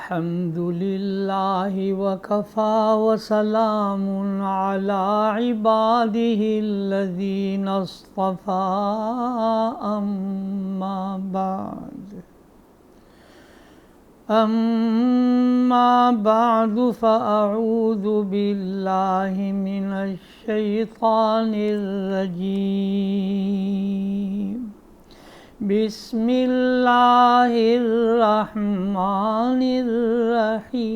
الحمد لله وكفى وسلام على عباده الذين اصطفى أما بعد فأعوذ بالله من الشيطان الرجيم بسم الله الرحمن الرحيم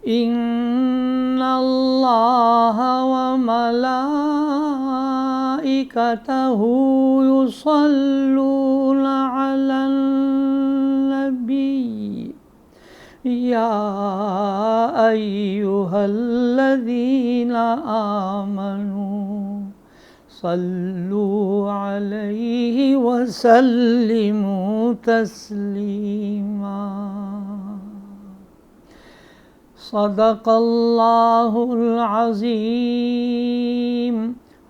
إن الله وملائكته يصلون على النبي يا أيها الذين آمنوا صلوا عليه وسلموا تسليما صدق الله العظيم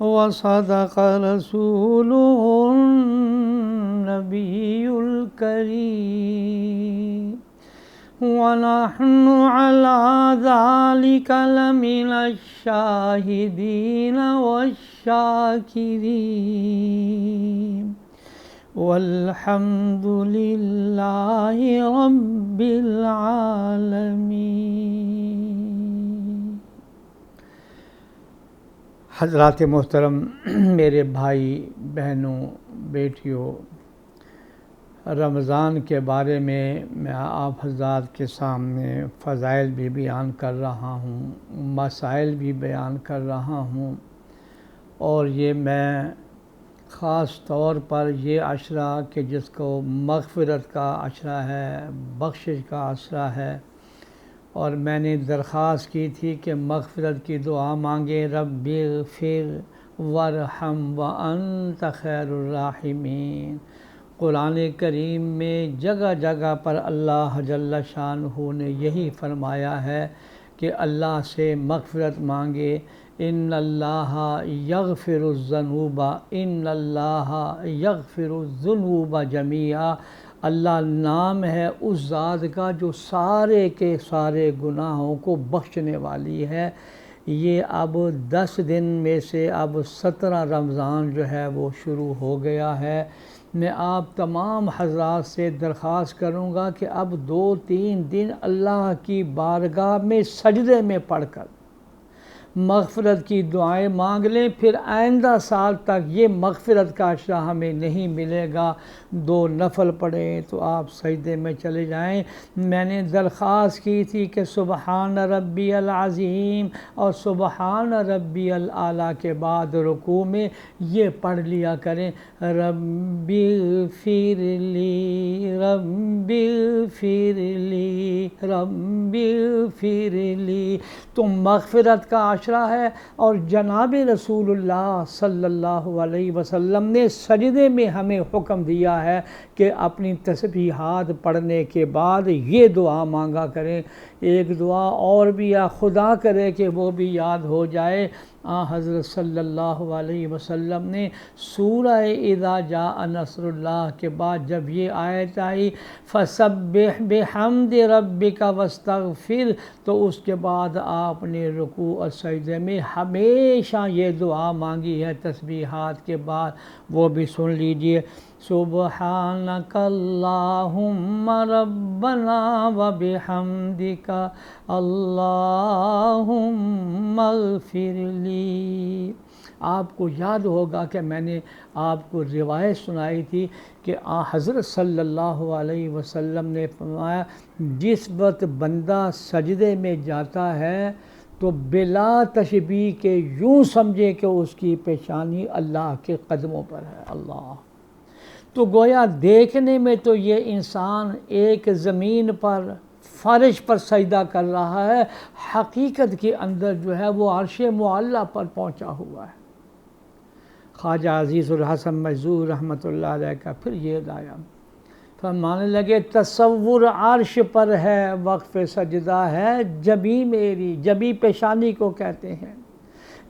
وصدق رسوله النبي الكريم ونحن على ذلك لمن الشاهدين والشاكرين والحمد لله رب العالمين۔ حضرات محترم، میرے بھائی بہنوں بیٹیوں، رمضان کے بارے میں آپ حضرات کے سامنے فضائل بھی بیان کر رہا ہوں، مسائل بھی بیان کر رہا ہوں، اور یہ میں خاص طور پر یہ عشرہ کہ جس کو مغفرت کا عشرہ ہے، بخشش کا عشرہ ہے، اور میں نے درخواست کی تھی کہ مغفرت کی دعا مانگے، رب اغفر وارحم وانت خیر الراحمین۔ قرآن کریم میں جگہ جگہ پر اللہ جل شانہ نے یہی فرمایا ہے کہ اللہ سے مغفرت مانگے۔ ان اللہ یغفر الذنوب ان اللہ یغفر الذنوب جمیعا۔ اللہ نام ہے اس ذات کا جو سارے کے سارے گناہوں کو بخشنے والی ہے۔ یہ اب 10 دن میں سے اب 17 رمضان جو ہے وہ شروع ہو گیا ہے۔ میں آپ تمام حضرات سے درخواست کروں گا کہ اب 2-3 دن اللہ کی بارگاہ میں سجدے میں پڑھ کر مغفرت کی دعائیں مانگ لیں، پھر آئندہ سال تک یہ مغفرت کا عشرہ ہمیں نہیں ملے گا۔ 2 نفل پڑھیں تو آپ سجدے میں چلے جائیں۔ میں نے درخواست کی تھی کہ سبحان ربی العظیم اور سبحان ربی الاعلیٰ کے بعد رکوع میں یہ پڑھ لیا کریں، ربی اغفر لی ربی اغفر لی ربی اغفر لی۔ تو مغفرت کا عشرہ ہے، اور جناب رسول اللہ صلی اللہ علیہ وسلم نے سجدے میں ہمیں حکم دیا ہے کہ اپنی تسبیحات پڑھنے کے بعد یہ دعا مانگا کریں۔ ایک دعا اور بھی خدا کرے کہ وہ بھی یاد ہو جائے۔ حضرت صلی اللہ علیہ وسلم نے سورہ اذا جاء نصر اللہ کے بعد جب یہ آیت آئی فسبح بحمد ربک واستغفر، تو اس کے بعد آپ نے رکوع اور سجدے میں ہمیشہ یہ دعا مانگی ہے تسبیحات کے بعد، وہ بھی سن لیجئے۔ سبحانک اللہم ربنا وبحمدک اللہم اغفر لی۔ آپ کو یاد ہوگا کہ میں نے آپ کو روایت سنائی تھی کہ حضرت صلی اللہ علیہ وسلم نے فرمایا جس وقت بندہ سجدے میں جاتا ہے تو بلا تشبیہ کے یوں سمجھے کہ اس کی پیشانی اللہ کے قدموں پر ہے۔ اللہ تو گویا دیکھنے میں تو یہ انسان ایک زمین پر فرش پر سجدہ کر رہا ہے، حقیقت کے اندر جو ہے وہ عرش معلیٰ پر پہنچا ہوا ہے۔ خواجہ عزیز الحسن مجذوب رحمۃ اللہ علیہ کا پھر یہ آیا، فرمانے لگے تصور عرش پر ہے وقف سجدہ ہے جبیں میری، جبیں پیشانی کو کہتے ہیں،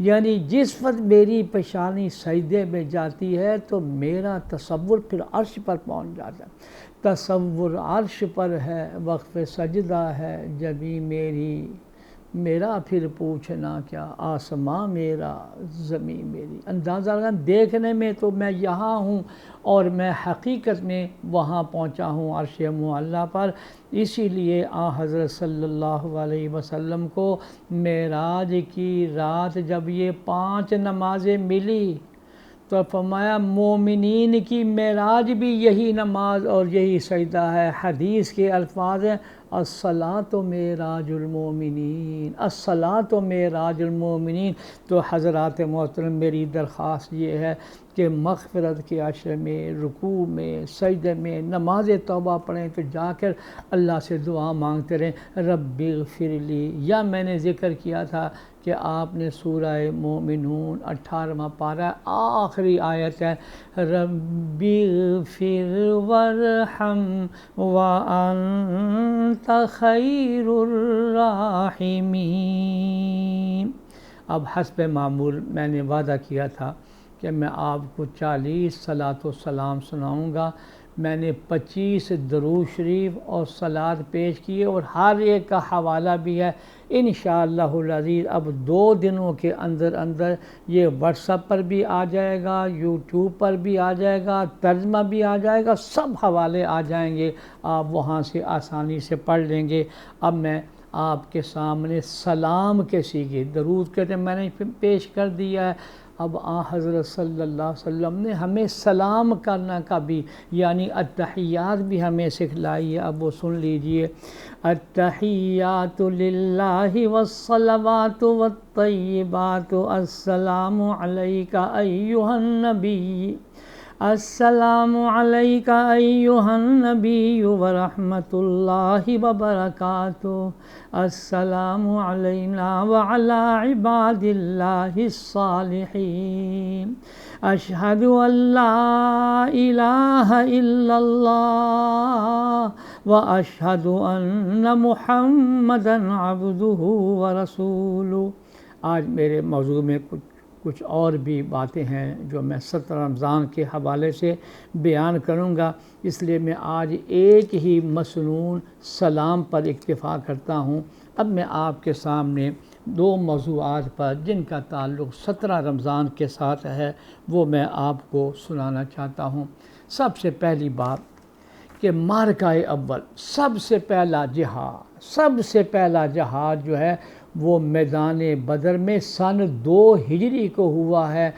یعنی جس وقت میری پیشانی سجدے میں جاتی ہے تو میرا تصور پھر عرش پر پہنچ جاتا ہے، تصور عرش پر ہے، وقف سجدہ ہے جبیں میری، میرا پھر پوچھنا کیا آسماں میرا زمین میری۔ اندازہ لگا، دیکھنے میں تو میں یہاں ہوں اور میں حقیقت میں وہاں پہنچا ہوں عرش معلیٰ پر۔ اسی لیے حضرت صلی اللہ علیہ وسلم کو معراج کی رات جب یہ 5 نمازیں ملی تو فرمایا مومنین کی معراج بھی یہی نماز اور یہی سجدہ ہے۔ حدیث کے الفاظ ہیں الصلاۃ معراج المومنین، الصلاۃ معراج المومنین۔ تو حضرات محترم میری درخواست یہ ہے کہ مغفرت کے عشر میں، رکوع میں، سجدے میں نماز توبہ پڑھیں تو جا کر اللہ سے دعا مانگتے رہیں رب اغفر لی، یا میں نے ذکر کیا تھا کہ آپ نے سورہ مومنون 18واں پارہ آخری آیت ہے رب اغفر وارحم وانت خیر الراحمین۔ اب حسب معمول میں نے وعدہ کیا تھا کہ میں آپ کو 40 صلاۃ و سلام سناؤں گا۔ میں نے 25 درود شریف اور صلات پیش کیے اور ہر ایک کا حوالہ بھی ہے انشاءاللہ العزیز۔ اب 2 دنوں کے اندر اندر یہ واٹس ایپ پر بھی آ جائے گا، یوٹیوب پر بھی آ جائے گا، ترجمہ بھی آ جائے گا، سب حوالے آ جائیں گے، آپ وہاں سے آسانی سے پڑھ لیں گے۔ اب میں آپ کے سامنے سلام کے سیغے درود کہتے ہیں میں نے پیش کر دیا ہے۔ اب حضرت صلی اللہ علیہ وسلم نے ہمیں سلام کرنا کا بھی یعنی التحیات بھی ہمیں سکھلائی ہے۔ اب وہ سن لیجئے التحیات للہ والصلوات والطیبات السلام علیک ایہا النبی، السلام علیک ایہا النبی ورحمۃ اللہ وبرکاتہ، السلام علینا وعلی عباد اللہ الصالحین، اشہد ان لا الہ الا اللہ واشہد ان محمدا عبدہ ورسولہ۔ آج میرے موضوع میں کچھ اور بھی باتیں ہیں جو میں 17 رمضان کے حوالے سے بیان کروں گا، اس لیے میں آج ایک ہی مسنون سلام پر اکتفا کرتا ہوں۔ اب میں آپ کے سامنے 2 موضوعات پر جن کا تعلق 17 رمضان کے ساتھ ہے وہ میں آپ کو سنانا چاہتا ہوں۔ سب سے پہلی بات کہ معرکہ اول، سب سے پہلا جہاد جو ہے وہ میدان بدر میں سن 2 ہجری کو ہوا ہے۔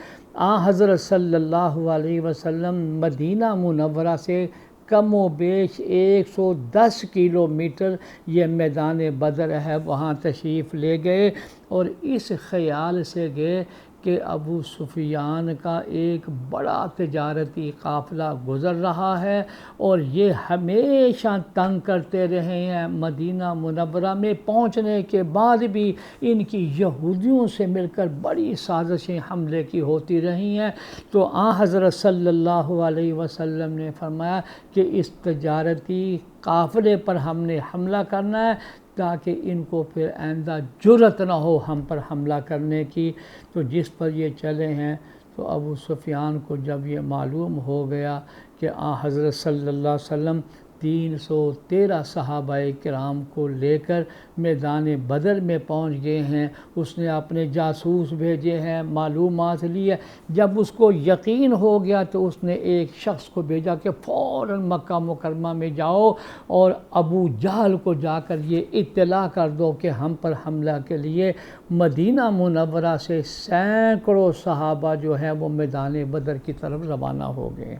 حضرت صلی اللہ علیہ وسلم مدینہ منورہ سے کم و بیش 110 کلومیٹر یہ میدان بدر ہے، وہاں تشریف لے گئے اور اس خیال سے گئے کہ ابو سفیان کا ایک بڑا تجارتی قافلہ گزر رہا ہے اور یہ ہمیشہ تنگ کرتے رہے ہیں۔ مدینہ منورہ میں پہنچنے کے بعد بھی ان کی یہودیوں سے مل کر بڑی سازشیں حملے کی ہوتی رہی ہیں۔ تو حضرت صلی اللہ علیہ وسلم نے فرمایا کہ اس تجارتی قافلے پر ہم نے حملہ کرنا ہے تاکہ ان کو پھر آئندہ جرأت نہ ہو ہم پر حملہ کرنے کی۔ تو جس پر یہ چلے ہیں تو ابو سفیان کو جب یہ معلوم ہو گیا کہ حضرت صلی اللہ علیہ وسلم 313 صحابہ کرام کو لے کر میدان بدر میں پہنچ گئے ہیں، اس نے اپنے جاسوس بھیجے ہیں، معلومات لی ہے۔ جب اس کو یقین ہو گیا تو اس نے ایک شخص کو بھیجا کہ فوراً مکہ مکرمہ میں جاؤ اور ابو جہل کو جا کر یہ اطلاع کر دو کہ ہم پر حملہ کے لیے مدینہ منورہ سے سینکڑوں صحابہ جو ہیں وہ میدان بدر کی طرف روانہ ہو گئے۔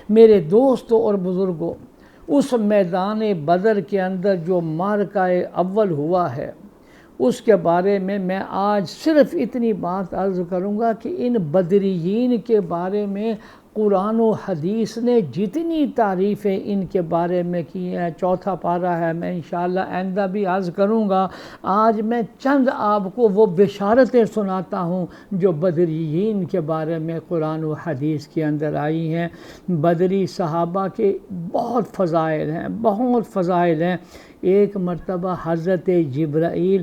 میرے دوستوں اور بزرگوں، اس میدان بدر کے اندر جو معرکہ اول ہوا ہے اس کے بارے میں آج صرف اتنی بات عرض کروں گا کہ ان بدریین کے بارے میں قرآن و حدیث نے جتنی تعریفیں ان کے بارے میں کی ہیں، 4 پارہ ہے، میں انشاءاللہ آئندہ بھی عرض کروں گا۔ آج میں چند آپ کو وہ بشارتیں سناتا ہوں جو بدریین کے بارے میں قرآن و حدیث کے اندر آئی ہیں۔ بدری صحابہ کے بہت فضائل ہیں، ایک مرتبہ حضرت جبرائیل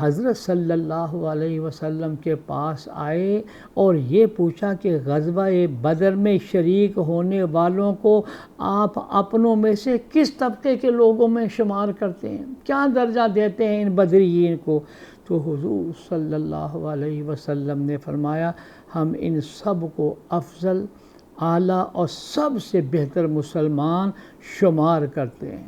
حضرت صلی اللہ علیہ وسلم کے پاس آئے اور یہ پوچھا کہ غزوہ بدر میں شریک ہونے والوں کو آپ اپنوں میں سے کس طبقے کے لوگوں میں شمار کرتے ہیں، کیا درجہ دیتے ہیں ان بدریین کو؟ تو حضور صلی اللہ علیہ وسلم نے فرمایا ہم ان سب کو افضل، اعلیٰ اور سب سے بہتر مسلمان شمار کرتے ہیں۔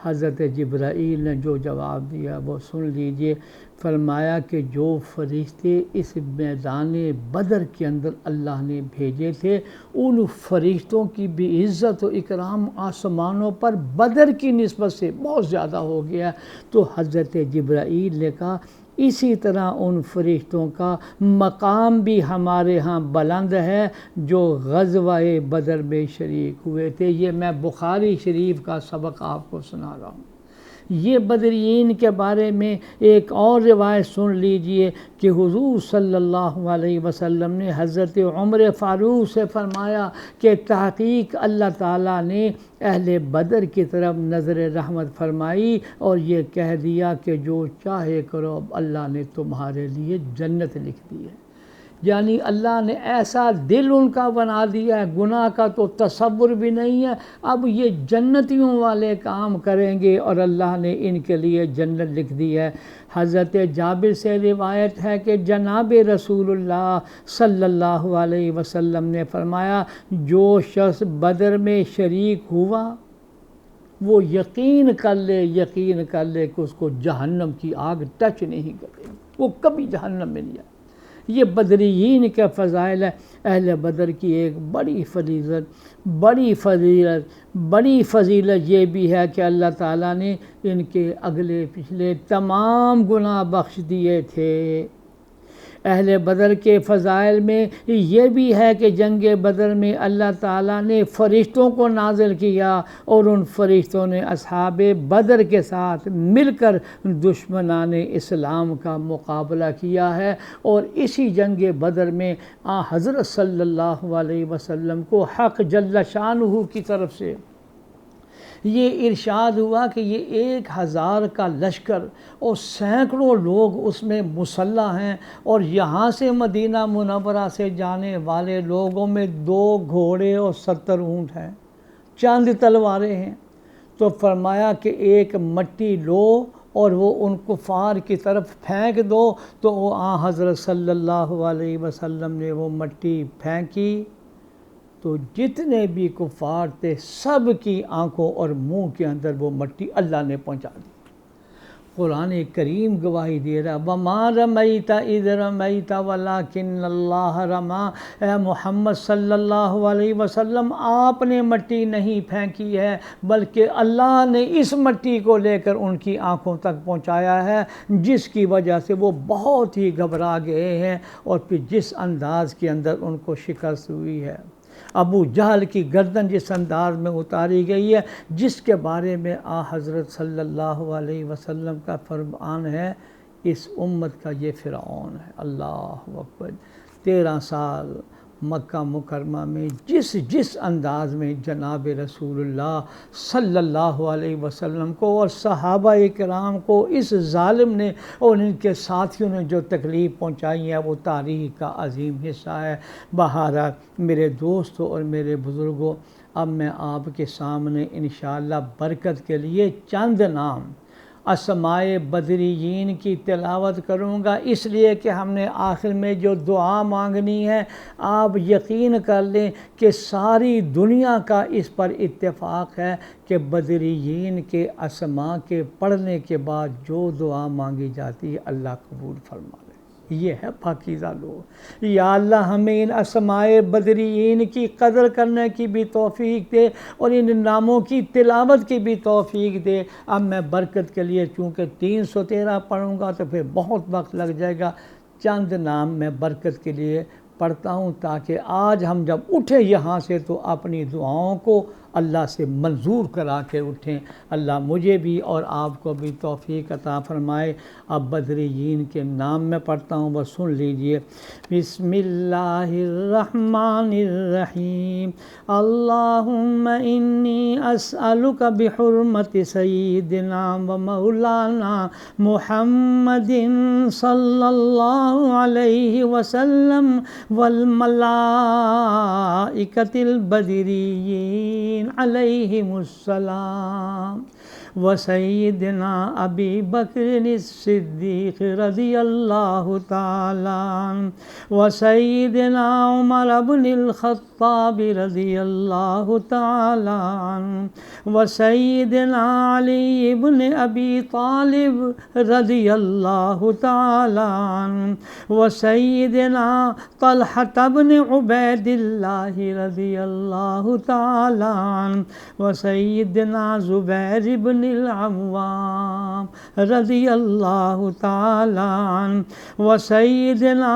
حضرت جبرائیل نے جو جواب دیا وہ سن لیجئے۔ فرمایا کہ جو فرشتے اس میدان بدر کے اندر اللہ نے بھیجے تھے ان فرشتوں کی بھی عزت و اکرام آسمانوں پر بدر کی نسبت سے بہت زیادہ ہو گیا۔ تو حضرت جبرائیل نے کہا اسی طرح ان فرشتوں کا مقام بھی ہمارے ہاں بلند ہے جو غزوہ بدر میں شریک ہوئے تھے۔ یہ میں بخاری شریف کا سبق آپ کو سنا رہا ہوں۔ یہ بدریین کے بارے میں ایک اور روایت سن لیجئے کہ حضور صلی اللہ علیہ وسلم نے حضرت عمر فاروق سے فرمایا کہ تحقیق اللہ تعالیٰ نے اہل بدر کی طرف نظر رحمت فرمائی اور یہ کہہ دیا کہ جو چاہے کرو، اللہ نے تمہارے لیے جنت لکھ دی ہے۔ یعنی اللہ نے ایسا دل ان کا بنا دیا ہے، گناہ کا تو تصور بھی نہیں ہے، اب یہ جنتیوں والے کام کریں گے اور اللہ نے ان کے لیے جنت لکھ دی ہے۔ حضرت جابر سے روایت ہے کہ جناب رسول اللہ صلی اللہ علیہ وسلم نے فرمایا جو شخص بدر میں شریک ہوا وہ یقین کر لے کہ اس کو جہنم کی آگ ٹچ نہیں کرے، وہ کبھی جہنم میں نہیں جائے۔ یہ بدریین کے فضائل ہے۔ اہل بدر کی ایک بڑی فضیلت یہ بھی ہے کہ اللہ تعالیٰ نے ان کے اگلے پچھلے تمام گناہ بخش دیے تھے۔ اہل بدر کے فضائل میں یہ بھی ہے کہ جنگ بدر میں اللہ تعالیٰ نے فرشتوں کو نازل کیا اور ان فرشتوں نے اصحاب بدر کے ساتھ مل کر دشمنان اسلام کا مقابلہ کیا ہے، اور اسی جنگ بدر میں حضرت صلی اللہ علیہ وسلم کو حق جل شانہ کی طرف سے یہ ارشاد ہوا کہ یہ 1000 کا لشکر اور سینکڑوں لوگ اس میں مسلح ہیں، اور یہاں سے مدینہ منورہ سے جانے والے لوگوں میں 2 گھوڑے اور 70 اونٹ ہیں، چند تلواریں ہیں۔ تو فرمایا کہ ایک مٹی لو اور وہ ان کفار کی طرف پھینک دو، تو وہ حضرت صلی اللہ علیہ وسلم نے وہ مٹی پھینکی تو جتنے بھی کفار تھے سب کی آنکھوں اور منہ کے اندر وہ مٹی اللہ نے پہنچا دی۔ قرآن کریم گواہی دے رہا وَمَا رَمَيْتَ إِذْ رَمَيْتَ وَلَكِنَّ اللَّهَ رَمَى۔ اے محمد صلی اللہ علیہ وسلم آپ نے مٹی نہیں پھینکی ہے بلکہ اللہ نے اس مٹی کو لے کر ان کی آنکھوں تک پہنچایا ہے، جس کی وجہ سے وہ بہت ہی گھبرا گئے ہیں اور پھر جس انداز کے اندر ان کو شکست ہوئی ہے، ابو جہل کی گردن جس انداز میں اتاری گئی ہے، جس کے بارے میں حضرت صلی اللہ علیہ وسلم کا فرمان ہے اس امت کا یہ فرعون ہے۔ اللہ اکبر۔ 13 سال مکہ مکرمہ میں جس انداز میں جناب رسول اللہ صلی اللہ علیہ وسلم کو اور صحابہ کرام کو اس ظالم نے اور ان کے ساتھیوں نے جو تکلیف پہنچائی ہے وہ تاریخ کا عظیم حصہ ہے۔ بہرحال میرے دوستوں اور میرے بزرگوں، اب میں آپ کے سامنے انشاءاللہ برکت کے لیے چند نام اسماء بدریین کی تلاوت کروں گا، اس لیے کہ ہم نے آخر میں جو دعا مانگنی ہے آپ یقین کر لیں کہ ساری دنیا کا اس پر اتفاق ہے کہ بدریین کے اسماء کے پڑھنے کے بعد جو دعا مانگی جاتی ہے اللہ قبول فرما لے۔ یہ ہے پاکیزہ لوگ۔ یا اللہ ہمیں ان اسماء بدریین کی قدر کرنے کی بھی توفیق دے اور ان ناموں کی تلاوت کی بھی توفیق دے۔ اب میں برکت کے لیے چونکہ 313 پڑھوں گا تو پھر بہت وقت لگ جائے گا، چند نام میں برکت کے لیے پڑھتا ہوں تاکہ آج ہم جب اٹھے یہاں سے تو اپنی دعاؤں کو اللہ سے منظور کرا کے اٹھیں۔ اللہ مجھے بھی اور آپ کو بھی توفیق عطا فرمائے۔ اب بدریین کے نام میں پڑھتا ہوں، بس سن لیجئے۔ بسم اللہ الرحمن الرحیم۔ اللہم انی اسألک بحرمت سیدنا و مولانا محمد صلی اللہ علیہ وسلم والملائکۃ البدریین علیہم السلام وسیدنا ابی بکر الصدیق رضی اللہ تعالی عنہ وسیدنا عمر بن الخطاب رضی اللہ تعالی عنہ وسیدنا علی بن ابی طالب رضی اللہ تعالی عنہ وسیدنا طلحہ بن عبید اللہ رضی اللہ تعالی عنہ وسیدنا زبیر بن العوام رضی اللہ تعالی عنہ وسیدنا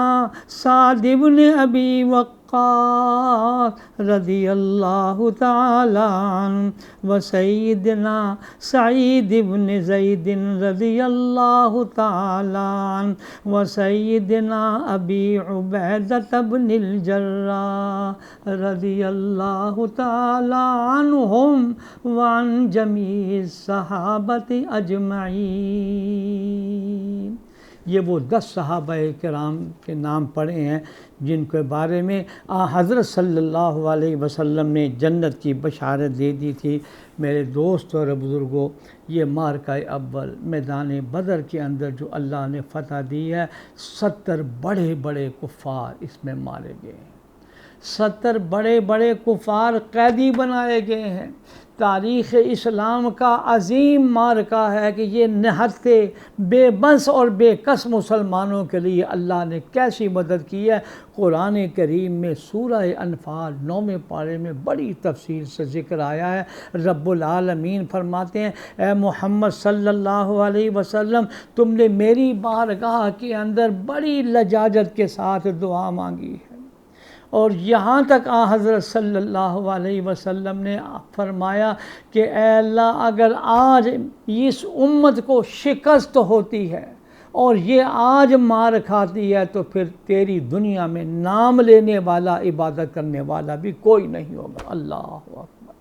سعد بن ابی وقاص رضی اللہ تعالی عنہ وسیدنا سعید بن زید رضی اللہ تعالی عنہ وسیدنا ابی عبیدہ بن الجراح رضی اللہ تعالی عنہم وعن جمیع الصحابۃ اجمعین۔ یہ وہ 10 صحابہ کرام کے نام پڑھے ہیں جن کے بارے میں حضرت صلی اللہ علیہ وسلم نے جنت کی بشارت دے دی تھی۔ میرے دوست اور بزرگوں، یہ معرکہ اول میدان بدر کے اندر جو اللہ نے فتح دی ہے، 70 بڑے بڑے کفار اس میں مارے گئے ہیں، 70 بڑے بڑے کفار قیدی بنائے گئے ہیں۔ تاریخ اسلام کا عظیم معرکہ ہے کہ یہ نہتے بے بس اور بے کس مسلمانوں کے لیے اللہ نے کیسی مدد کی ہے۔ قرآن کریم میں سورہ انفال 9ویں پارے میں بڑی تفصیل سے ذکر آیا ہے۔ رب العالمین فرماتے ہیں، اے محمد صلی اللہ علیہ وسلم، تم نے میری بارگاہ کے اندر بڑی لجاجت کے ساتھ دعا مانگی ہے، اور یہاں تک حضرت صلی اللہ علیہ وسلم نے فرمایا کہ اے اللہ، اگر آج اس امت کو شکست ہوتی ہے اور یہ آج مار کھاتی ہے تو پھر تیری دنیا میں نام لینے والا، عبادت کرنے والا بھی کوئی نہیں ہوگا۔ اللہ اکبر۔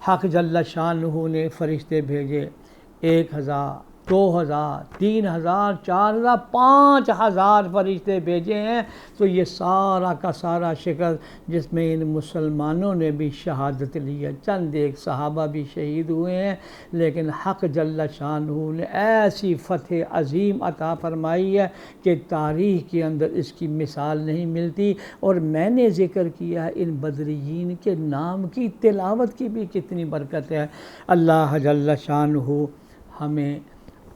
حق جل شانہ نے فرشتے بھیجے، 1000 2000 3000 4000 5000 فرشتے بھیجے ہیں، تو یہ سارا کا سارا شکست جس میں ان مسلمانوں نے بھی شہادت لی ہے، چند ایک صحابہ بھی شہید ہوئے ہیں، لیکن حق جل شانہ نے ایسی فتح عظیم عطا فرمائی ہے کہ تاریخ کے اندر اس کی مثال نہیں ملتی۔ اور میں نے ذکر کیا ان بدریین کے نام کی تلاوت کی بھی کتنی برکت ہے۔ اللہ جل شانہ ہمیں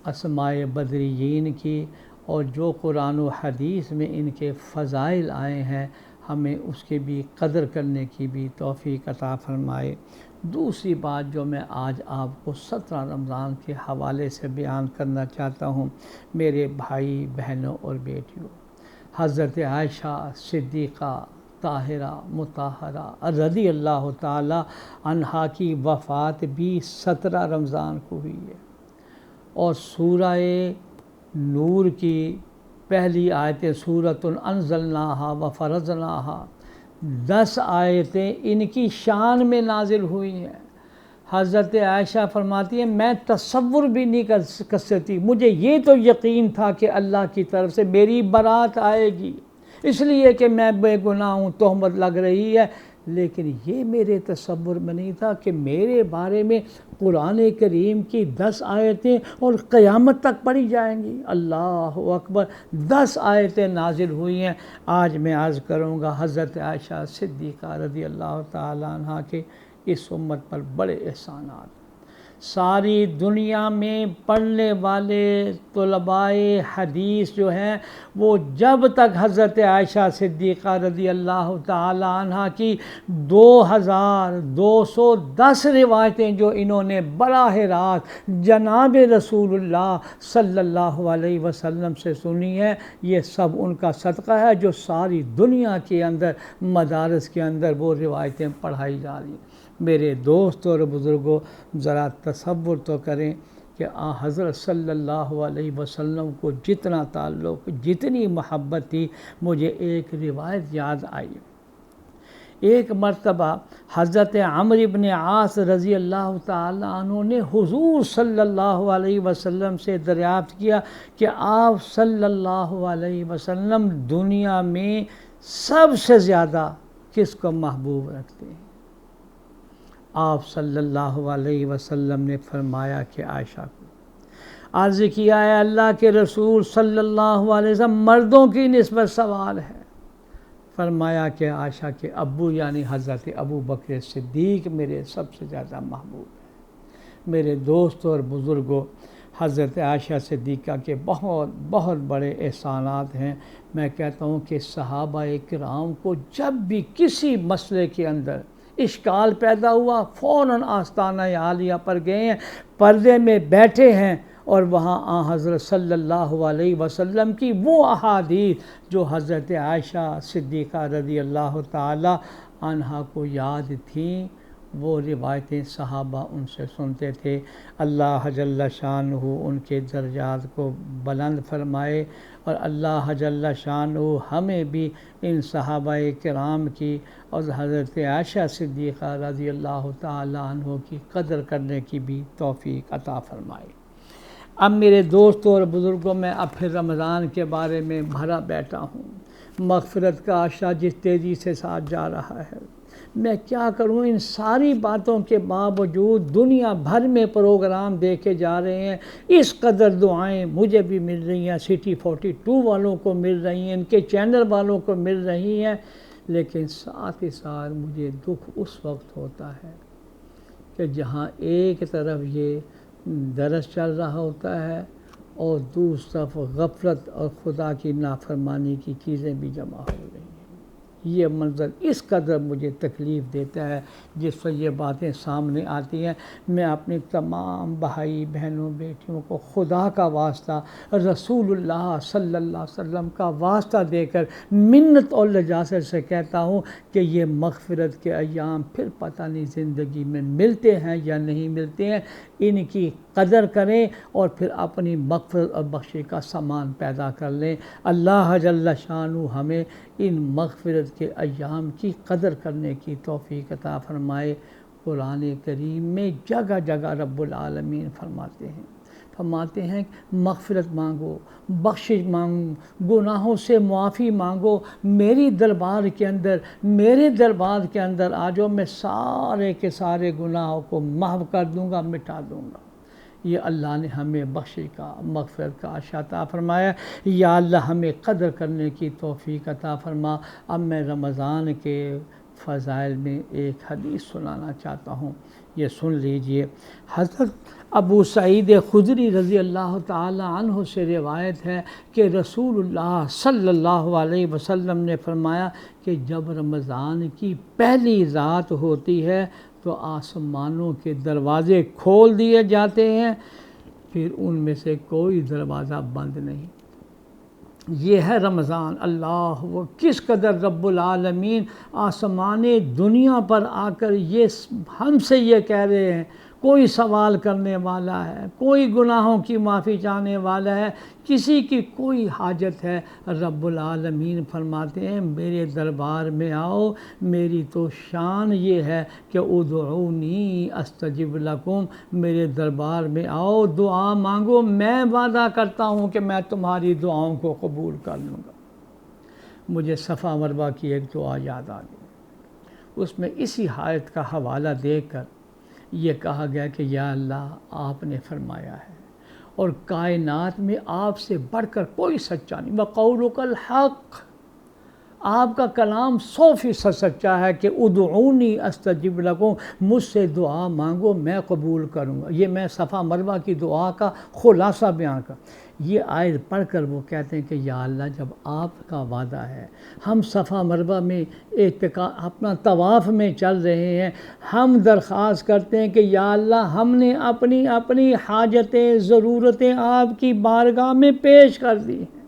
اسماء بدریین کی اور جو قرآن و حدیث میں ان کے فضائل آئے ہیں، ہمیں اس کی بھی قدر کرنے کی بھی توفیق عطا فرمائے۔ دوسری بات جو میں آج آپ کو 17 رمضان کے حوالے سے بیان کرنا چاہتا ہوں، میرے بھائی بہنوں اور بیٹیوں، حضرت عائشہ صدیقہ طاہرہ مطہرہ رضی اللہ تعالی عنہا کی وفات بھی 17 رمضان کو ہوئی ہے، اور سورہ نور کی پہلی آیتیں سورۃ انزلناہا وفرضناہا 10 آیتیں ان کی شان میں نازل ہوئی ہیں۔ حضرت عائشہ فرماتی ہیں، میں تصور بھی نہیں کر سکتی، مجھے یہ تو یقین تھا کہ اللہ کی طرف سے میری برات آئے گی، اس لیے کہ میں بے گناہ ہوں، تہمت لگ رہی ہے، لیکن یہ میرے تصور میں نہیں تھا کہ میرے بارے میں قرآن کریم کی 10 آیتیں اور قیامت تک پڑھی جائیں گی۔ اللہ اکبر، 10 آیتیں نازل ہوئی ہیں۔ آج میں عرض کروں گا حضرت عائشہ صدیقہ رضی اللہ تعالی عنہ کے اس امت پر بڑے احسانات۔ ساری دنیا میں پڑھنے والے طلباء حدیث جو ہیں، وہ جب تک حضرت عائشہ صدیقہ رضی اللہ تعالی عنہ کی 2210 روایتیں جو انہوں نے براہ راست جناب رسول اللہ صلی اللہ علیہ وسلم سے سنی ہے، یہ سب ان کا صدقہ ہے جو ساری دنیا کے اندر مدارس کے اندر وہ روایتیں پڑھائی جا رہی ہیں۔ میرے دوست اور بزرگوں، ذرا تصور تو کریں کہ حضرت صلی اللہ علیہ وسلم کو جتنا تعلق، جتنی محبت تھی۔ مجھے ایک روایت یاد آئی۔ ایک مرتبہ حضرت عمرو بن عاص رضی اللہ تعالیٰ عنہ نے حضور صلی اللہ علیہ وسلم سے دریافت کیا کہ آپ صلی اللہ علیہ وسلم دنیا میں سب سے زیادہ کس کو محبوب رکھتے ہیں؟ آپ صلی اللہ علیہ وسلم نے فرمایا کہ عائشہ کو۔ عرض کیا ہے اللہ کے رسول صلی اللہ علیہ وسلم، مردوں کی نسبت سوال ہے۔ فرمایا کہ عائشہ کے ابو یعنی حضرت ابو بکر صدیق میرے سب سے زیادہ محبوب ہیں۔ میرے دوست اور بزرگوں، حضرت عائشہ صدیقہ کے بہت بہت بڑے احسانات ہیں۔ میں کہتا ہوں کہ صحابہ کرام کو جب بھی کسی مسئلے کے اندر اشکال پیدا ہوا، فوراً آستانہ عالیہ پر گئے ہیں، پردے میں بیٹھے ہیں، اور وہاں حضرت صلی اللہ علیہ وسلم کی وہ احادیث جو حضرت عائشہ صدیقہ رضی اللہ تعالی عنہا کو یاد تھیں، وہ روایتیں صحابہ ان سے سنتے تھے۔ اللہ جل شانہ ان کے درجات کو بلند فرمائے، اور اللہ جل شانہ ہمیں بھی ان صحابہ کرام کی اور حضرت عائشہ صدیقہ رضی اللہ تعالی عنہ کی قدر کرنے کی بھی توفیق عطا فرمائے۔ اب میرے دوستوں اور بزرگوں، میں اب پھر رمضان کے بارے میں بھرا بیٹھا ہوں۔ مغفرت کا عشاء جس تیزی سے ساتھ جا رہا ہے، میں کیا کروں؟ ان ساری باتوں کے باوجود دنیا بھر میں پروگرام دیکھے جا رہے ہیں، اس قدر دعائیں مجھے بھی مل رہی ہیں، سٹی 42 والوں کو مل رہی ہیں، ان کے چینل والوں کو مل رہی ہیں، لیکن ساتھ ہی ساتھ مجھے دکھ اس وقت ہوتا ہے کہ جہاں ایک طرف یہ درس چل رہا ہوتا ہے اور دوسری طرف غفلت اور خدا کی نافرمانی کی چیزیں بھی جمع ہو رہی ہیں۔ یہ منظر اس قدر مجھے تکلیف دیتا ہے جس سے یہ باتیں سامنے آتی ہیں۔ میں اپنی تمام بھائی بہنوں بیٹیوں کو خدا کا واسطہ، رسول اللہ صلی اللہ علیہ وسلم کا واسطہ دے کر منت اور لجاجت سے کہتا ہوں کہ یہ مغفرت کے ایام پھر پتہ نہیں زندگی میں ملتے ہیں یا نہیں ملتے ہیں، ان کی قدر کریں اور پھر اپنی مغفرت اور بخشش کا سامان پیدا کر لیں۔ اللہ جل شانہ ہمیں ان مغفرت کے ایام کی قدر کرنے کی توفیق عطا فرمائے۔ قرآن کریم میں جگہ جگہ رب العالمین فرماتے ہیں مغفرت مانگو، بخشش مانگو، گناہوں سے معافی مانگو، میرے دربار کے اندر آ جاؤ، میں سارے کے سارے گناہوں کو محو کر دوں گا، مٹا دوں گا۔ یہ اللہ نے ہمیں بخشش کا، مغفرت کا عطا عطا فرمایا۔ یا اللہ ہمیں قدر کرنے کی توفیق عطا فرما۔ اب میں رمضان کے فضائل میں ایک حدیث سنانا چاہتا ہوں، یہ سن لیجئے۔ حضرت ابو سعید خدری رضی اللہ تعالی عنہ سے روایت ہے کہ رسول اللہ صلی اللہ علیہ وسلم نے فرمایا کہ جب رمضان کی پہلی رات ہوتی ہے تو آسمانوں کے دروازے کھول دیے جاتے ہیں، پھر ان میں سے کوئی دروازہ بند نہیں۔ یہ ہے رمضان۔ اللہ وہ کس قدر رب العالمین آسمان دنیا پر آ کر یہ ہم سے یہ کہہ رہے ہیں، کوئی سوال کرنے والا ہے، کوئی گناہوں کی معافی چاہنے والا ہے، کسی کی کوئی حاجت ہے، رب العالمین فرماتے ہیں میرے دربار میں آؤ، میری تو شان یہ ہے کہ ادعونی استجب لکم، میرے دربار میں آؤ، دعا مانگو، میں وعدہ کرتا ہوں کہ میں تمہاری دعاؤں کو قبول کر لوں گا۔ مجھے صفا مروہ کی ایک دعا یاد آ گئی، اس میں اسی آیت کا حوالہ دے کر یہ کہا گیا کہ یا اللہ آپ نے فرمایا ہے اور کائنات میں آپ سے بڑھ کر کوئی سچا نہیں، وَقَوْلُكَ الْحَقِّ، آپ کا کلام 100% سچا ہے کہ ادعونی استجب لکم، مجھ سے دعا مانگو میں قبول کروں گا۔ یہ میں صفا مروہ کی دعا کا خلاصہ بیان کر، یہ آیت پڑھ کر وہ کہتے ہیں کہ یا اللہ جب آپ کا وعدہ ہے، ہم صفا مروہ میں اپنا طواف میں چل رہے ہیں، ہم درخواست کرتے ہیں کہ یا اللہ ہم نے اپنی حاجتیں، ضرورتیں آپ کی بارگاہ میں پیش کر دی ہیں،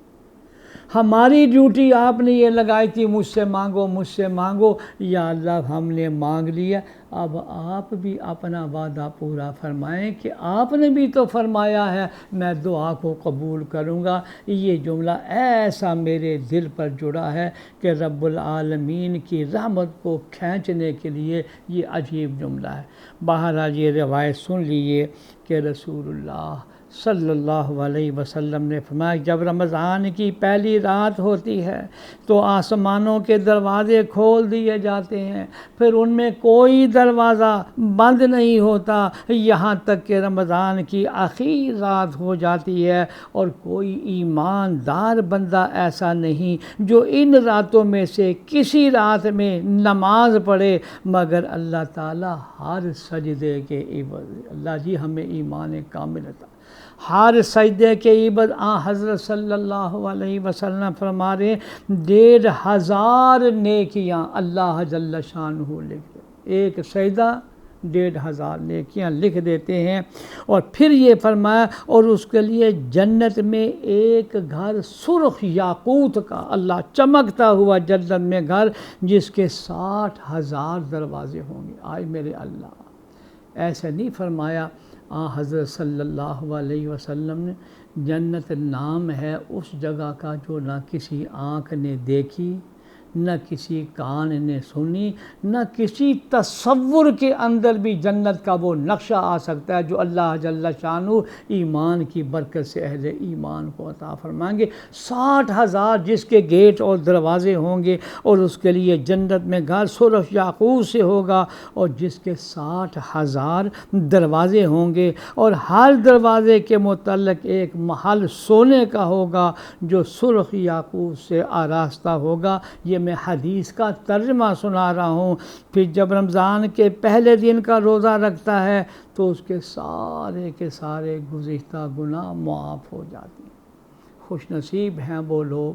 ہماری ڈیوٹی آپ نے یہ لگائی تھی مجھ سے مانگو مجھ سے مانگو، یا اللہ ہم نے مانگ لیا، اب آپ بھی اپنا وعدہ پورا فرمائیں کہ آپ نے بھی تو فرمایا ہے میں دعا کو قبول کروں گا۔ یہ جملہ ایسا میرے دل پر جڑا ہے کہ رب العالمین کی رحمت کو کھینچنے کے لیے یہ عجیب جملہ ہے۔ بہرحال یہ روایت سن لیجیے کہ رسول اللہ صلی اللہ علیہ وسلم نے فرمایا جب رمضان کی پہلی رات ہوتی ہے تو آسمانوں کے دروازے کھول دیے جاتے ہیں، پھر ان میں کوئی دروازہ بند نہیں ہوتا یہاں تک کہ رمضان کی آخری رات ہو جاتی ہے، اور کوئی ایماندار بندہ ایسا نہیں جو ان راتوں میں سے کسی رات میں نماز پڑھے مگر اللہ تعالیٰ ہر سجدے کے عوض، اللہ جی ہمیں ایمان کامل عطا، ہر سجدے کے عوض حضرت صلی اللہ علیہ وسلم فرما رہے 1,500 نیکیاں اللہ جل شانہ لکھ دے، ایک سجدہ 1,500 نیکیاں لکھ دیتے ہیں۔ اور پھر یہ فرمایا اور اس کے لیے جنت میں ایک گھر سرخ یاقوت کا، اللہ چمکتا ہوا جنت میں گھر جس کے 60,000 دروازے ہوں گے۔ آئے میرے اللہ، ایسے نہیں فرمایا حضرت صلی اللہ علیہ وسلم نے جنت نام ہے اس جگہ کا جو نہ کسی آنکھ نے دیکھی، نہ کسی کان نے سنی، نہ کسی تصور کے اندر بھی جنت کا وہ نقشہ آ سکتا ہے جو اللہ جل شانہ ایمان کی برکت سے اہل ایمان کو عطا فرمائیں گے۔ 60,000 جس کے گیٹ اور دروازے ہوں گے، اور اس کے لیے جنت میں گھر سرخ یاقوت سے ہوگا، اور جس کے 60,000 دروازے ہوں گے، اور ہر دروازے کے متعلق ایک محل سونے کا ہوگا جو سرخ یاقوت سے آراستہ ہوگا۔ یہ میں حدیث کا ترجمہ سنا رہا ہوں۔ پھر جب رمضان کے پہلے دن کا روزہ رکھتا ہے تو اس کے سارے کے سارے گزشتہ گناہ معاف ہو جاتے ہیں۔ خوش نصیب ہیں وہ لوگ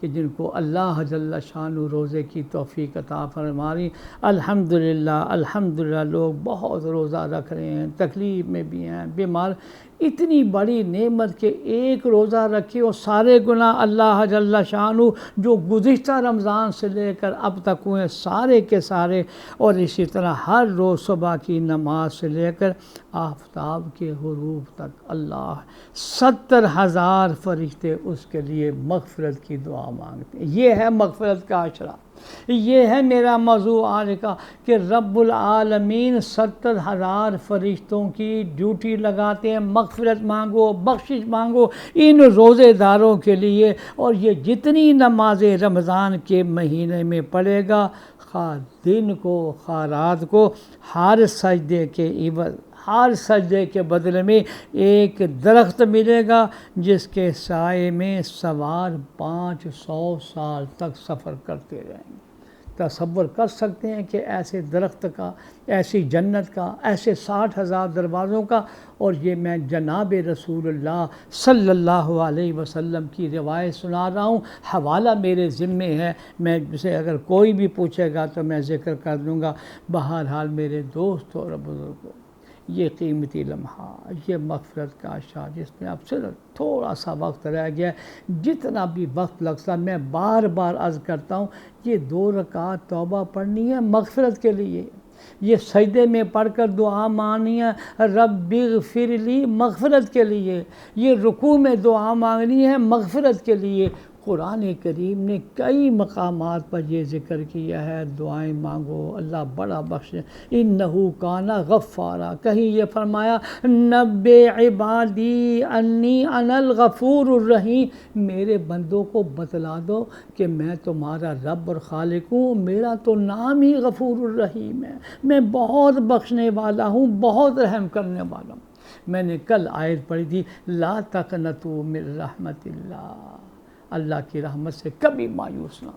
کہ جن کو اللہ جل شانہ روزے کی توفیق عطا فرماری۔ الحمدللہ لوگ بہت روزہ رکھ رہے ہیں، تکلیف میں بھی ہیں، بیمار، اتنی بڑی نعمت کہ ایک روزہ رکھے اور سارے گناہ اللہ جل شانہ جو گزشتہ رمضان سے لے کر اب تک ہوئے سارے کے سارے، اور اسی طرح ہر روز صبح کی نماز سے لے کر آفتاب کے غروب تک اللہ 70,000 فرشتے اس کے لیے مغفرت کی دعا مانگتے ہیں۔ یہ ہے مغفرت کا عشرہ، یہ ہے میرا موضوع آج کا کہ رب العالمین 70,000 فرشتوں کی ڈیوٹی لگاتے ہیں، مغفرت مانگو، بخشش مانگو ان روزے داروں کے لیے، اور یہ جتنی نمازیں رمضان کے مہینے میں پڑھے گا، خواہ دن کو خواہ رات کو، ہر سجدے کے عوض، ہر سجدے کے بدلے میں ایک درخت ملے گا جس کے سائے میں سوار 500 سال تک سفر کرتے رہیں گے۔ تصور کر سکتے ہیں کہ ایسے درخت کا، ایسی جنت کا، ایسے 60,000 دروازوں کا، اور یہ میں جناب رسول اللہ صلی اللہ علیہ وسلم کی روایت سنا رہا ہوں، حوالہ میرے ذمے ہے، میں جسے اگر کوئی بھی پوچھے گا تو میں ذکر کر دوں گا۔ بہرحال میرے دوست اور بزرگوں، یہ قیمتی لمحہ، یہ مغفرت کا عشاء جس میں اب صرف تھوڑا سا وقت رہ گیا ہے، جتنا بھی وقت لگتا میں بار بار عرض کرتا ہوں، یہ 2 رکعت توبہ پڑھنی ہے مغفرت کے لیے، یہ سجدے میں پڑھ کر دعا مانگنی ہے رب اغفر لی مغفرت کے لیے، یہ رکوع میں دعا مانگنی ہے مغفرت کے لیے۔ قرآن کریم نے کئی مقامات پر یہ ذکر کیا ہے دعائیں مانگو اللہ بڑا بخشے، انہو کان غفارا، کہیں یہ فرمایا نبئ عبادی انی انا الغفور الرحیم، میرے بندوں کو بتلا دو کہ میں تمہارا رب اور خالق ہوں، میرا تو نام ہی غفور الرحیم ہے، میں بہت بخشنے والا ہوں، بہت رحم کرنے والا ہوں۔ میں نے کل آیت پڑھی تھی لا تقنطوا من رحمت اللہ، اللہ کی رحمت سے کبھی مایوس نہ،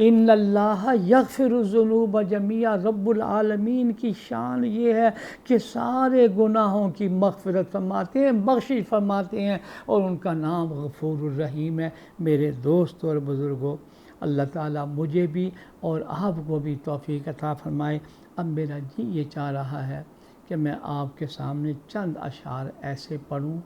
ان اللہ یغفر الذنوب جميعا، رب العالمین کی شان یہ ہے کہ سارے گناہوں کی مغفرت فرماتے ہیں، بخشش فرماتے ہیں، اور ان کا نام غفور الرحیم ہے۔ میرے دوست اور بزرگوں، اللہ تعالیٰ مجھے بھی اور آپ کو بھی توفیق عطا فرمائے۔ اب میرا جی یہ چاہ رہا ہے کہ میں آپ کے سامنے چند اشعار ایسے پڑھوں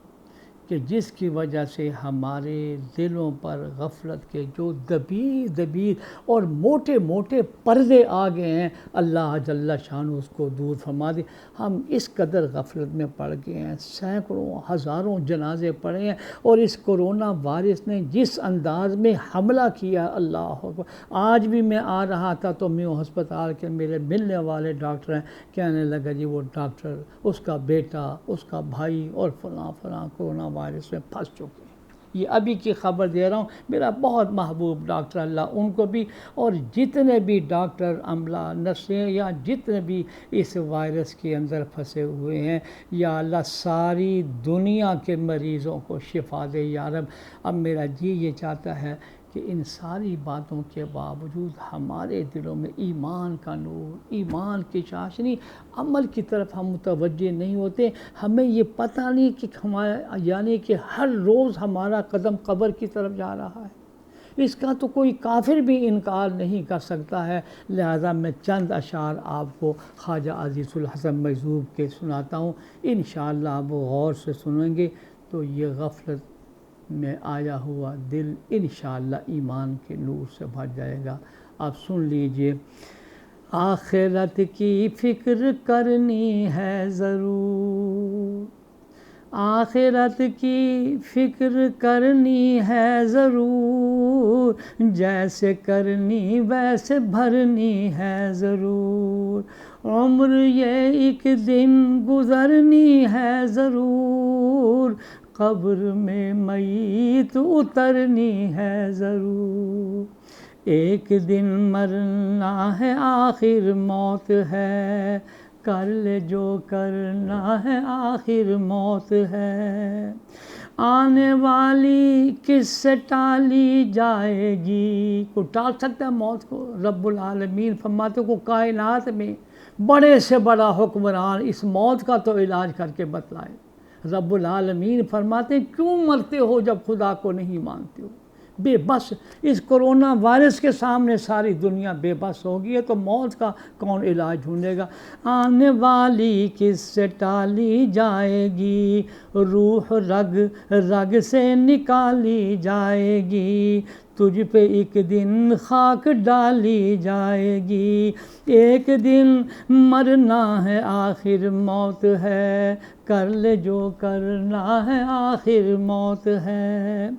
کہ جس کی وجہ سے ہمارے دلوں پر غفلت کے جو دبیر اور موٹے موٹے پردے آ گئے ہیں، اللہ جل شانہ اس کو دور فرما دے۔ ہم اس قدر غفلت میں پڑ گئے ہیں، سینکڑوں ہزاروں جنازے پڑے ہیں، اور اس کرونا وائرس نے جس انداز میں حملہ کیا، اللہ اکبر۔ آج بھی میں آ رہا تھا تو میو ہسپتال کے میرے ملنے والے ڈاکٹر ہیں، کہنے لگا جی وہ ڈاکٹر، اس کا بیٹا، اس کا بھائی اور فلاں کرونا وائرس میں پھنس چکے ہیں۔ یہ ابھی کی خبر دے رہا ہوں، میرا بہت محبوب ڈاکٹر، اللہ ان کو بھی اور جتنے بھی ڈاکٹر، عملہ، نرسیں یا جتنے بھی اس وائرس کے اندر پھنسے ہوئے ہیں، یا اللہ ساری دنیا کے مریضوں کو شفا دے یا رب۔ اب میرا جی یہ چاہتا ہے کہ ان ساری باتوں کے باوجود ہمارے دلوں میں ایمان کا نور، ایمان کی چاشنی، عمل کی طرف ہم متوجہ نہیں ہوتے۔ ہمیں یہ پتہ نہیں کہ یعنی کہ ہر روز ہمارا قدم قبر کی طرف جا رہا ہے، اس کا تو کوئی کافر بھی انکار نہیں کر سکتا ہے۔ لہذا میں چند اشعار آپ کو خواجہ عزیز الحسن مجذوب کے سناتا ہوں، انشاءاللہ آپ غور سے سنیں گے تو یہ غفلت میں آیا ہوا دل انشاءاللہ ایمان کے نور سے بھر جائے گا۔ آپ سن لیجئے۔ آخرت کی فکر کرنی ہے ضرور، آخرت کی فکر کرنی ہے ضرور، جیسے کرنی ویسے بھرنی ہے ضرور، عمر یہ ایک دن گزرنی ہے ضرور، قبر میں میت اترنی ہے ضرور، ایک دن مرنا ہے آخر موت ہے، کر لے جو کرنا ہے آخر موت ہے، آنے والی کس سے ٹالی جائے گی، کوئی ٹال سکتا ہے موت کو؟ رب العالمین فرماتے کو کائنات میں بڑے سے بڑا حکمران اس موت کا تو علاج کر کے بتلائے۔ رب العالمین فرماتے ہیں کیوں مرتے ہو جب خدا کو نہیں مانتے ہو؟ بے بس، اس کرونا وائرس کے سامنے ساری دنیا بے بس ہو گئی ہے، تو موت کا کون علاج ڈھونڈے گا؟ آنے والی کس سے ٹالی جائے گی، روح رگ رگ سے نکالی جائے گی، تجھ پہ ایک دن خاک ڈالی جائے گی، ایک دن مرنا ہے آخر موت ہے، کر لے جو کرنا ہے آخر موت ہے،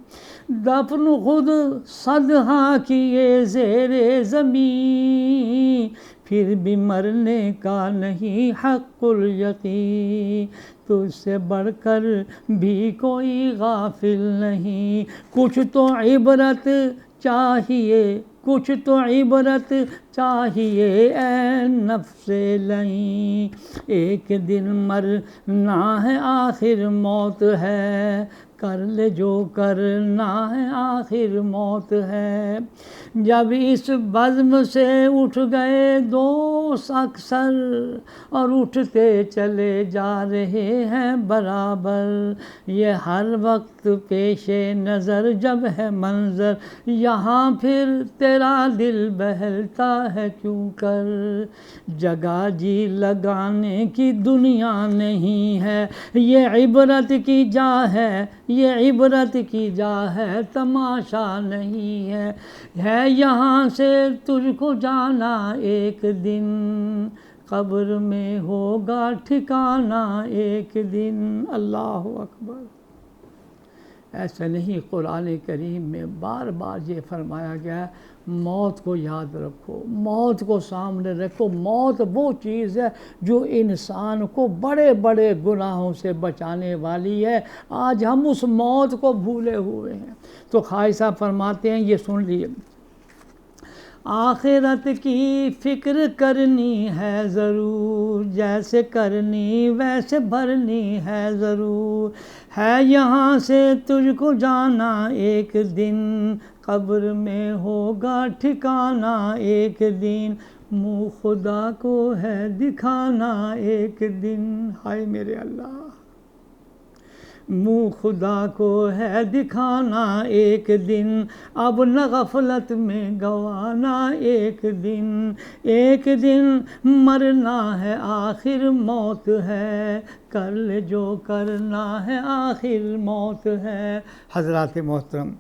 دفن خود صدہا کیے زیر زمین، پھر بھی مرنے کا نہیں حق الیقین، تجھ سے بڑھ کر بھی کوئی غافل نہیں، کچھ تو عبرت چاہیے، کچھ تو عبرت چاہیے اے نفس لئیم، ایک دن مرنا ہے آخر موت ہے، کر لے جو کرنا ہے آخر موت ہے، جب اس بزم سے اٹھ گئے دوست اکثر، اور اٹھتے چلے جا رہے ہیں برابر، یہ ہر وقت پیش نظر جب ہے منظر، یہاں پھر تیرا دل بہلتا ہے کیوں کر، جگہ جی لگانے کی دنیا نہیں ہے، یہ عبرت کی جا ہے، یہ عبرت کی جا ہے، تماشا نہیں ہے یہاں سے تجھ کو جانا ایک دن، قبر میں ہوگا ٹھکانہ ایک دن، اللہ اکبر۔ ایسا نہیں، قرآن کریم میں بار بار یہ فرمایا گیا ہے موت کو یاد رکھو، موت کو سامنے رکھو، موت وہ چیز ہے جو انسان کو بڑے بڑے گناہوں سے بچانے والی ہے، آج ہم اس موت کو بھولے ہوئے ہیں۔ تو خواجہ صاحب فرماتے ہیں، یہ سن لیے، آخرت کی فکر کرنی ہے ضرور، جیسے کرنی ویسے بھرنی ہے ضرور، ہے یہاں سے تجھ کو جانا ایک دن، قبر میں ہوگا ٹھکانہ ایک دن، منہ خدا کو ہے دکھانا ایک دن، ہائے میرے اللہ۔ منہ خدا کو ہے دکھانا ایک دن، اب نہ غفلت میں گوانا ایک دن مرنا ہے آخر موت ہے، کر لے جو کرنا ہے آخر موت ہے۔ حضرات محترم،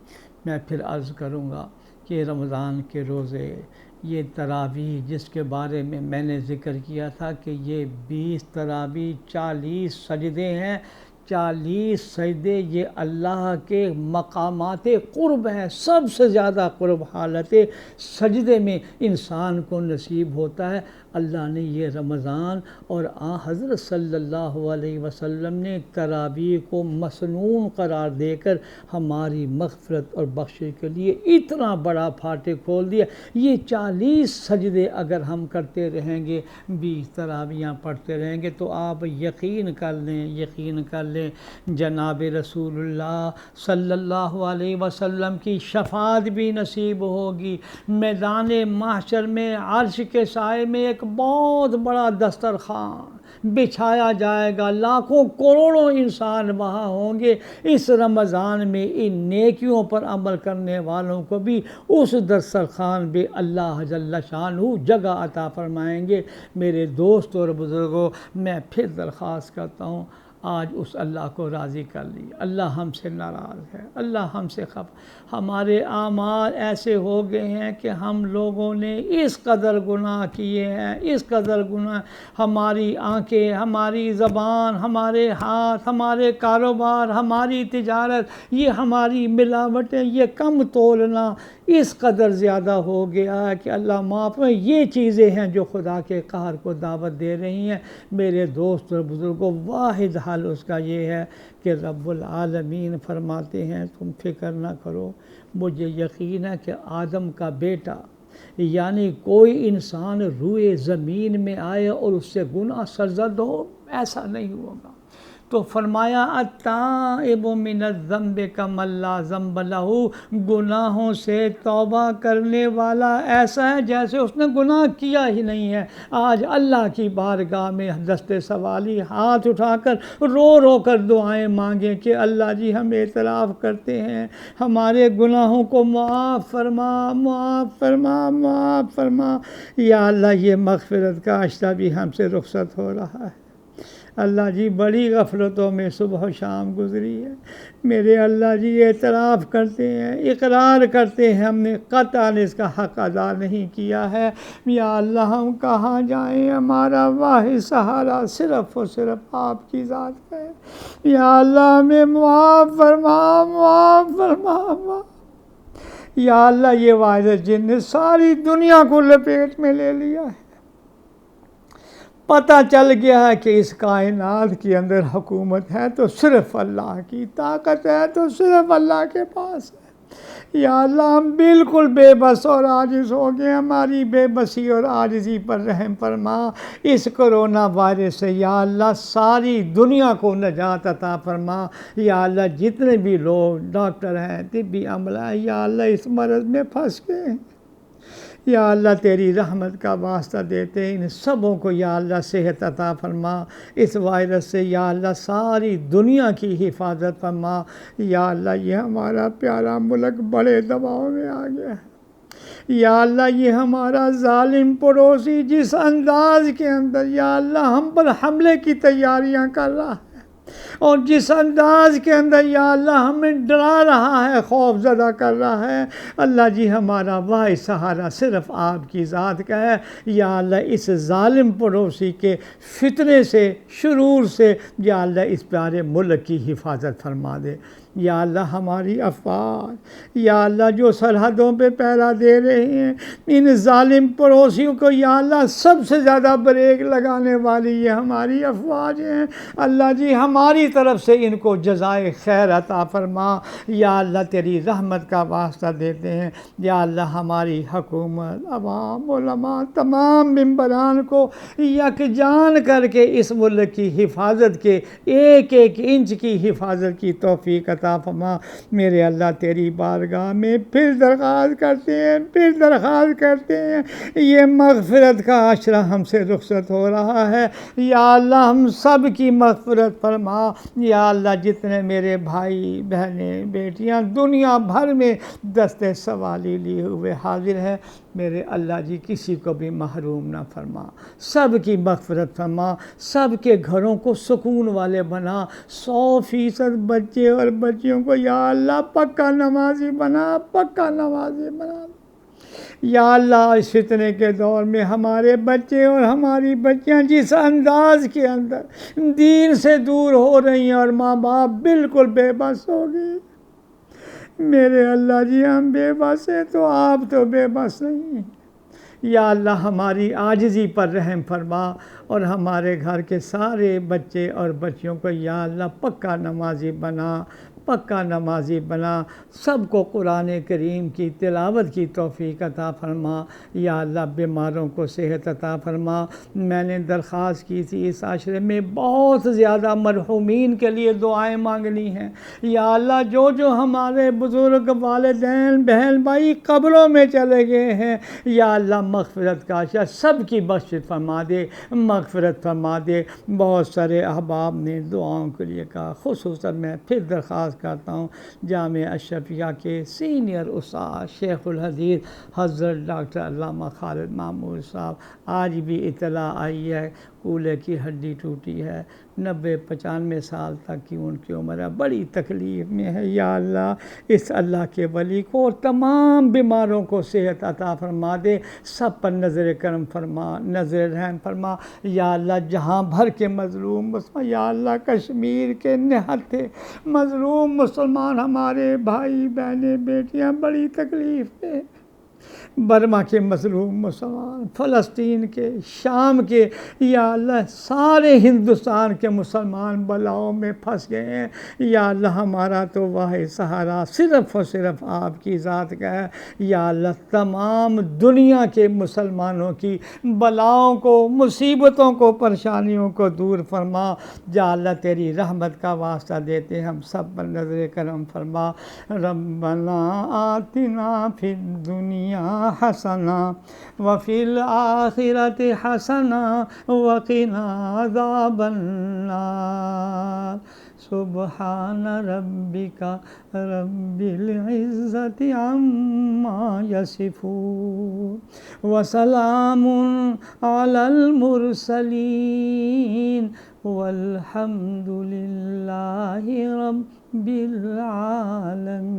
میں پھر عرض کروں گا کہ رمضان کے روزے، یہ تراویح جس کے بارے میں نے ذکر کیا تھا کہ یہ 20 تراویح 40 سجدے ہیں، 40 سجدے یہ اللہ کے مقامات قرب ہیں، سب سے زیادہ قرب حالت سجدے میں انسان کو نصیب ہوتا ہے۔ اللہ نے یہ رمضان اور حضرت صلی اللہ علیہ وسلم نے تراویح کو مسنون قرار دے کر ہماری مغفرت اور بخشش کے لیے اتنا بڑا پھاٹک کھول دیا۔ یہ 40 سجدے اگر ہم کرتے رہیں گے، 20 تراویحاں پڑھتے رہیں گے تو آپ یقین کر لیں جناب رسول اللہ صلی اللہ علیہ وسلم کی شفاعت بھی نصیب ہوگی۔ میدان محشر میں عرش کے سائے میں ایک بہت بڑا دسترخوان بچھایا جائے گا، لاکھوں کروڑوں انسان وہاں ہوں گے۔ اس رمضان میں ان نیکیوں پر عمل کرنے والوں کو بھی اس دسترخوان پہ اللہ جل شانہ جگہ عطا فرمائیں گے۔ میرے دوست اور بزرگوں، میں پھر درخواست کرتا ہوں، آج اس اللہ کو راضی کر لی۔ اللہ ہم سے ناراض ہے، اللہ ہم سے ہمارے اعمال ایسے ہو گئے ہیں کہ ہم لوگوں نے اس قدر گناہ کیے ہیں، اس قدر گناہ، ہماری آنکھیں، ہماری زبان، ہمارے ہاتھ، ہمارے کاروبار، ہماری تجارت، یہ ہماری ملاوٹیں، یہ کم تولنا اس قدر زیادہ ہو گیا ہے کہ اللہ معاف میں یہ چیزیں ہیں جو خدا کے قہر کو دعوت دے رہی ہیں۔ میرے دوست اور بزرگوں، واحد حل اس کا یہ ہے کہ رب العالمین فرماتے ہیں تم فکر نہ کرو، مجھے یقین ہے کہ آدم کا بیٹا یعنی کوئی انسان روئے زمین میں آئے اور اس سے گناہ سرزد ہو، ایسا نہیں ہوگا۔ تو فرمایا التائب من الذنب کمن لا ذنب لہ، گناہوں سے توبہ کرنے والا ایسا ہے جیسے اس نے گناہ کیا ہی نہیں ہے۔ آج اللہ کی بارگاہ میں دست سوالی ہاتھ اٹھا کر رو کر دعائیں مانگیں کہ اللہ جی ہم اعتراف کرتے ہیں، ہمارے گناہوں کو معاف فرما، معاف فرما، معاف فرما۔ یا اللہ یہ مغفرت کا عشرہ بھی ہم سے رخصت ہو رہا ہے۔ اللہ جی بڑی غفلتوں میں صبح و شام گزری ہے، میرے اللہ جی اعتراف کرتے ہیں، اقرار کرتے ہیں ہم نے قطعاً اس کا حق ادا نہیں کیا ہے۔ یا اللہ ہم کہاں جائیں، ہمارا واحد سہارا صرف اور صرف آپ کی ذات ہے۔ یا اللہ ہمیں معاف فرما، معاف فرما، معاف۔ یا اللہ یہ واحد جن نے ساری دنیا کو لپیٹ میں لے لیا ہے، پتہ چل گیا ہے کہ اس کائنات کے اندر حکومت ہے تو صرف اللہ کی، طاقت ہے تو صرف اللہ کے پاس ہے۔ یا اللہ ہم بالکل بے بس اور عاجز ہو گئے، ہماری بے بسی اور عاجزی پر رحم فرما۔ اس کرونا وائرس سے یا اللہ ساری دنیا کو نجات عطا فرما۔ یا اللہ جتنے بھی لوگ ڈاکٹر ہیں، طبی عملہ ہیں، یا اللہ اس مرض میں پھنس گئے ہیں، یا اللہ تیری رحمت کا واسطہ دیتے ہیں ان سبوں کو یا اللہ صحت عطا فرما۔ اس وائرس سے یا اللہ ساری دنیا کی حفاظت فرما۔ یا اللہ یہ ہمارا پیارا ملک بڑے دباؤ میں آ گیا ہے۔ یا اللہ یہ ہمارا ظالم پڑوسی جس انداز کے اندر یا اللہ ہم پر حملے کی تیاریاں کر رہا ہے اور جس انداز کے اندر یا اللہ ہمیں ڈرا رہا ہے، خوف زدہ کر رہا ہے، اللہ جی ہمارا واحد سہارا صرف آپ کی ذات کا ہے۔ یا اللہ اس ظالم پڑوسی کے فتنے سے، شرور سے یا اللہ اس پیارے ملک کی حفاظت فرما دے۔ یا اللہ ہماری افواج یا اللہ جو سرحدوں پہ پہرا دے رہے ہیں، ان ظالم پڑوسیوں کو یا اللہ سب سے زیادہ بریک لگانے والی یہ ہماری افواج ہیں، اللہ جی ہماری طرف سے ان کو جزائے خیر عطا فرما۔ یا اللہ تیری رحمت کا واسطہ دیتے ہیں، یا اللہ ہماری حکومت، عوام، علماء، تمام ممبران کو یکجان کر کے اس ملک کی حفاظت کے ایک ایک انچ کی حفاظت کی توفیق عطا عطا فرما۔ میرے اللہ تیری بارگاہ میں پھر درخواست کرتے ہیں یہ مغفرت کا عشرہ ہم سے رخصت ہو رہا ہے، یا اللہ ہم سب کی مغفرت فرما۔ یا اللہ جتنے میرے بھائی بہنیں بیٹیاں دنیا بھر میں دستے سوالی لیے ہوئے حاضر ہیں، میرے اللہ جی کسی کو بھی محروم نہ فرما، سب کی مغفرت فرما، سب کے گھروں کو سکون والے بنا، 100% بچے اور بچیوں کو یا اللہ پکا نمازی بنا۔ یا اللہ اس فتنے کے دور میں ہمارے بچے اور ہماری بچیاں جس انداز کے اندر دین سے دور ہو رہی ہیں اور ماں باپ بالکل بے بس ہو گئے، میرے اللہ جی ہم بے بس ہیں تو آپ تو بے بس نہیں ہیں۔ یا اللہ ہماری عاجزی پر رحم فرما اور ہمارے گھر کے سارے بچے اور بچیوں کو یا اللہ پکا نمازی بنا، سب کو قرآن کریم کی تلاوت کی توفیق عطا فرما۔ یا اللہ بیماروں کو صحت عطا فرما۔ میں نے درخواست کی تھی اس عشرے میں بہت زیادہ مرحومین کے لیے دعائیں مانگنی ہیں، یا اللہ جو ہمارے بزرگ والدین بہن بھائی قبروں میں چلے گئے ہیں، یا اللہ مغفرت کا عشاء سب کی بخشش فرما دے، مغفرت فرما دے۔ بہت سارے احباب نے دعاؤں کے لیے کہا، خصوصاً میں پھر درخواست کرتا ہوں جامعہ اشرفیہ کے سینئر استاد شیخ الحدیث حضرت ڈاکٹر علامہ خالد معمور صاحب، آج بھی اطلاع آئی ہے کولے کی ہڈی ٹوٹی ہے، 90-95 سال تک کی ان کی عمر ہے، بڑی تکلیف میں ہے۔ یا اللہ اس اللہ کے ولی کو اور تمام بیماروں کو صحت عطا فرما دے، سب پر نظر کرم فرما، نظر رحم فرما۔ یا اللہ جہاں بھر کے مظلوم یا اللہ کشمیر کے نہتے مظلوم مسلمان ہمارے بھائی بہنیں بیٹیاں بڑی تکلیف میں، برما کے مظلوم مسلمان، فلسطین کے، شام کے، یا اللہ سارے ہندوستان کے مسلمان بلاؤں میں پھنس گئے ہیں۔ یا اللہ ہمارا تو واحد سہارا صرف اور صرف آپ کی ذات کا ہے۔ یا اللہ تمام دنیا کے مسلمانوں کی بلاؤں کو، مصیبتوں کو، پریشانیوں کو دور فرما۔ یا اللہ تیری رحمت کا واسطہ دیتے ہم سب پر نظر کرم فرما۔ ربنا آتنا فی الدنیا حسنہ وفی الآخرۃ حسنہ وقنا عذاب النار۔ سبحان ربک رب العزۃ عما یصفون وسلام علی المرسلین والحمد للہ رب العالمین۔